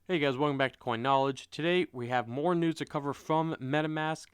Hey guys, welcome back to Coin Knowledge. Today we have more news to cover from Metamask.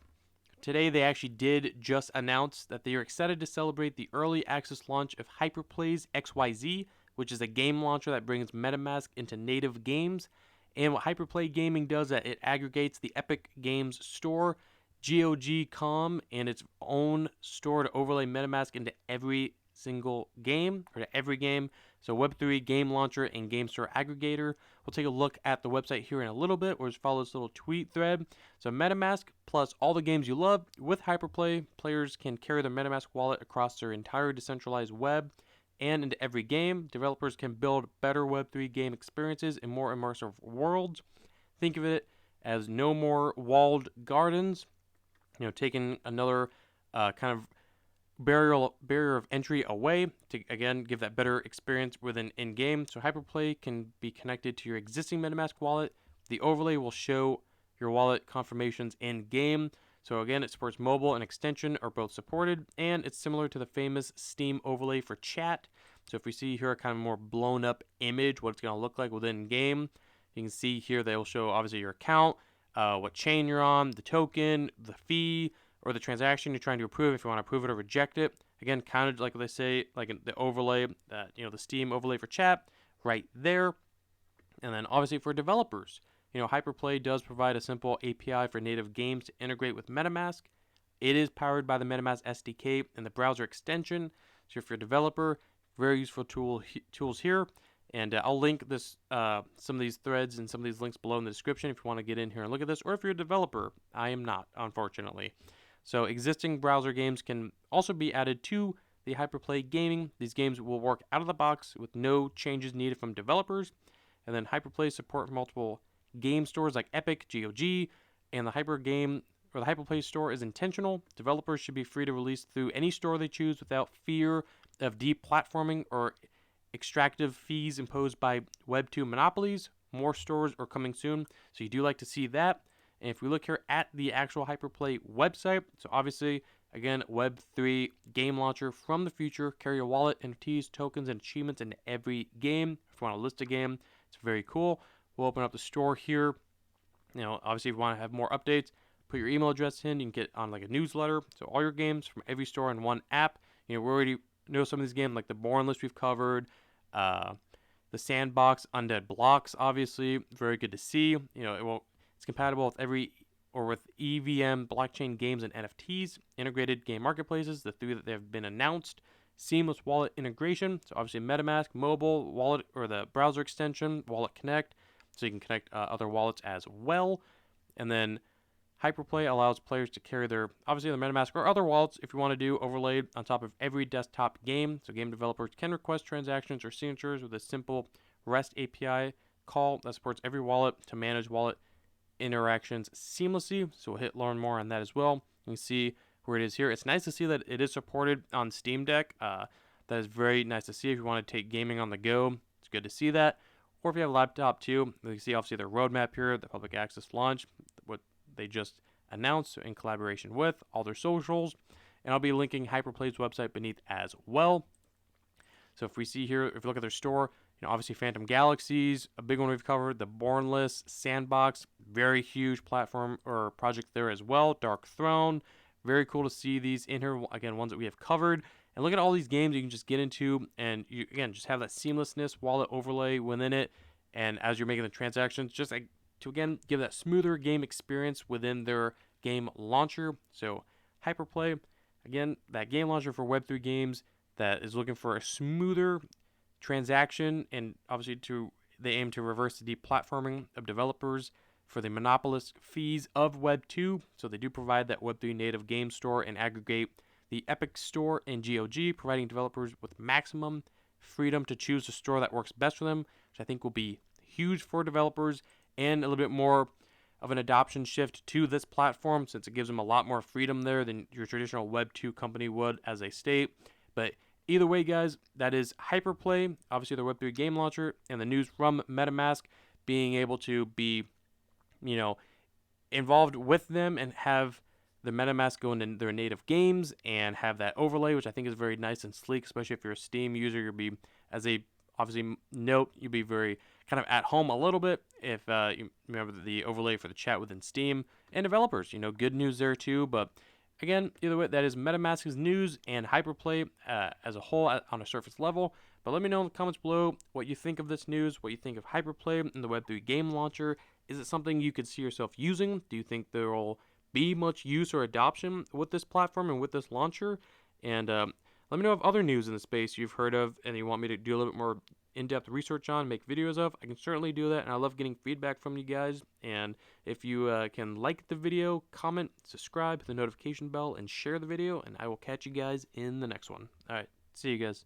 Today they actually did just announce that they are excited to celebrate the early access launch of HyperPlay's XYZ, which is a game launcher that brings Metamask into native games. And what HyperPlay Gaming does is that it aggregates the Epic Games Store, GOGcom, and its own store to overlay Metamask into every single game, or to every game. So Web3 game launcher and game store aggregator. We'll take a look at the website here in a little bit. We'll just follow this little tweet thread. So MetaMask plus all the games you love. With HyperPlay, players can carry their MetaMask wallet across their entire decentralized web and into every game. Developers can build better Web3 game experiences in more immersive worlds. Think of it as no more walled gardens. Taking another kind of barrier of entry away to again give that better experience within in-game. So HyperPlay can be connected to your existing MetaMask wallet. The overlay will show your wallet confirmations in game. So again, it supports mobile and extension are both supported, and it's similar to the famous Steam overlay for chat. So if we see here a kind of more blown up image, what it's going to look like within game, you can see here they will show obviously your account, what chain you're on, the token, the fee, or the transaction you're trying to approve, if you want to approve it or reject it. Again, kind of like they say, like the overlay, the Steam overlay for chat, right there. And then obviously for developers, HyperPlay does provide a simple API for native games to integrate with MetaMask. It is powered by the MetaMask SDK and the browser extension. So if you're a developer, very useful tools here. And I'll link this some of these threads and some of these links below in the description if you want to get in here and look at this, or if you're a developer. I am not, unfortunately. So existing browser games can also be added to the HyperPlay Gaming. These games will work out of the box with no changes needed from developers. And then HyperPlay support multiple game stores like Epic, GOG, and the HyperPlay store is intentional. Developers should be free to release through any store they choose without fear of deplatforming or extractive fees imposed by Web2 monopolies. More stores are coming soon, so you do like to see that. And if we look here at the actual HyperPlay website, so obviously, again, Web3 game launcher from the future, carry a wallet, NFTs, tokens, and achievements into every game. If you want to list a game, it's very cool. We'll open up the store here. Obviously, if you want to have more updates, put your email address in. You can get on like a newsletter. So all your games from every store in one app. We already know some of these games like the Born list we've covered, the Sandbox, Undead Blocks, obviously, very good to see. It's compatible with with EVM, blockchain games, and NFTs, integrated game marketplaces, the three that have been announced, seamless wallet integration, so obviously MetaMask, mobile, wallet, or the browser extension, Wallet Connect, so you can connect other wallets as well. And then HyperPlay allows players to carry their MetaMask or other wallets if you want to do overlaid on top of every desktop game. So game developers can request transactions or signatures with a simple REST API call that supports every wallet to manage wallet interactions seamlessly. So we'll hit learn more on that as well. You can see where it is here. It's nice to see that it is supported on Steam Deck. That is very nice to see if you want to take gaming on the go. It's good to see that. Or if you have a laptop too, you can see obviously their roadmap here, the public access launch, what they just announced in collaboration with all their socials. And I'll be linking HyperPlay's website beneath as well. So if we see here, if you look at their store, obviously Phantom Galaxies, a big one we've covered, the Born list, Sandbox, very huge platform or project there as well, Dark Throne, very cool to see these in here, again, ones that we have covered. And look at all these games you can just get into, and you, again, just have that seamlessness, wallet overlay within it, and as you're making the transactions, just like to, again, give that smoother game experience within their game launcher. So HyperPlay, again, that game launcher for Web3 games that is looking for a smoother transaction, and obviously they aim to reverse the deplatforming of developers for the monopolist fees of Web 2. So they do provide that Web 3 native game store and aggregate the Epic Store and GOG, providing developers with maximum freedom to choose the store that works best for them, which I think will be huge for developers, and a little bit more of an adoption shift to this platform, since it gives them a lot more freedom there than your traditional Web 2 company would as a state. But either way, guys, that is HyperPlay, obviously the Web3 game launcher, and the news from MetaMask being able to be, involved with them and have the MetaMask go into their native games and have that overlay, which I think is very nice and sleek, especially if you're a Steam user. You'll be, as a obviously note, you'll be very kind of at home a little bit if you remember the overlay for the chat within Steam, and developers. Good news there too. But again, either way, that is Metamask's news and HyperPlay as a whole on a surface level. But let me know in the comments below what you think of this news, what you think of HyperPlay and the Web3 game launcher. Is it something you could see yourself using? Do you think there will be much use or adoption with this platform and with this launcher? And let me know of other news in the space you've heard of and you want me to do a little bit more in-depth research on, make videos of. I can certainly do that, and I love getting feedback from you guys. And if you can like the video, comment, subscribe, hit the notification bell, and share the video, and I will catch you guys in the next one. All right, see you guys.